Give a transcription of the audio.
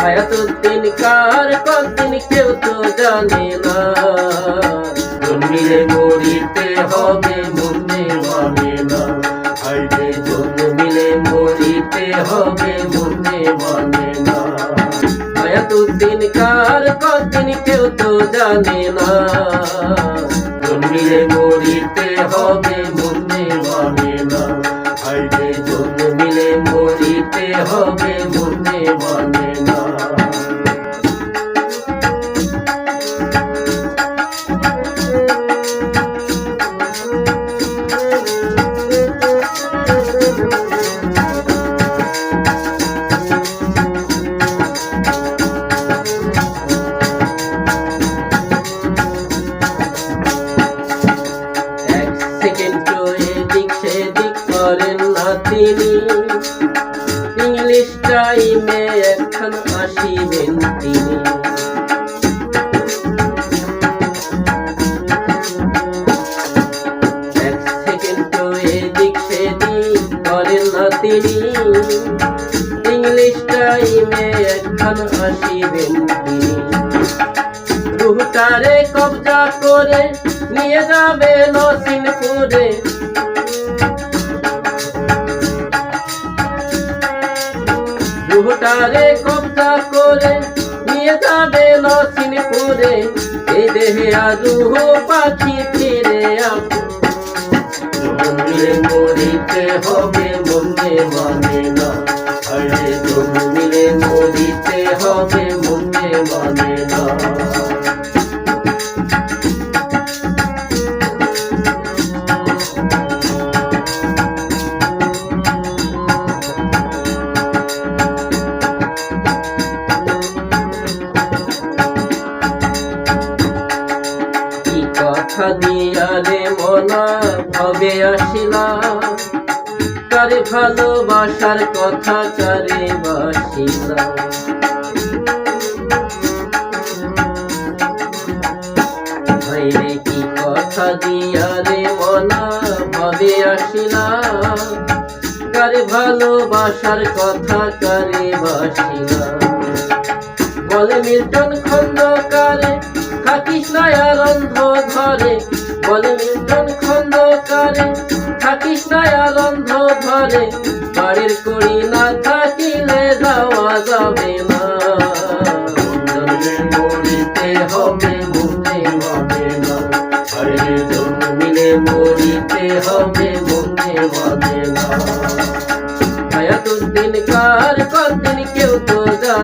হায়াতুদ্দিন কার কতদিন কেউ তো জানে না, জন্মিলে মরিতে হবে মরতে মানে না, হাইরে জন্মিলে মরিতে হবে মরতে মানে না। হায়াতুদ্দিন কার কতদিন কেউ তো জানে না, জন্মিলে মরিতে হবে মরতে মানে না, হাইরে জন্মিলে মরিতে হবে মরতে মানে না। করেন না তিনি, ইংলিশ টাইমে এখন আসিবেন তিনি। এক সেকেন্ড এদিক সেদিক করেন না তিনি, ইংলিশ টাইমে এখন আসিবেন তিনি। রুহটারে কবজা করে নিয়ে যাবে নসিনপুরে, রুহটারে কবজা করে নিয়ে যাবে নসিনপুরে, এই দেহে আর রুহ পাখি ফিরে জন্মিলে মরিতে হবে মরতে মানে না, আরে জন্মিলে মরিতে হবে মরতে মানে না। কথা দিয়া রে মনা ভবে আসিলা, কারে ভালোবাসার কথা কারে বাসিলা। ভাইরে কি কথা দিয়া রে মনা ভবে আসিলা, কারে ভালোবাসার কথা কারে বাসিলা। বলে মিল্টন খন্দকারে থাকিস না আর অন্ধ ধরে, বলে মিল্টন খন্দকারে থাকিস না আর অন্ধ ধরে, বাড়ির করি না থাকিলে যাওয়া যাবে না, জন্মে মরিতে হবে মরতে হবে না, আরে জন্মিলে মরিতে হবে মরতে হবে না। হায়াতুদ্দিন কার কতদিন কেউ তো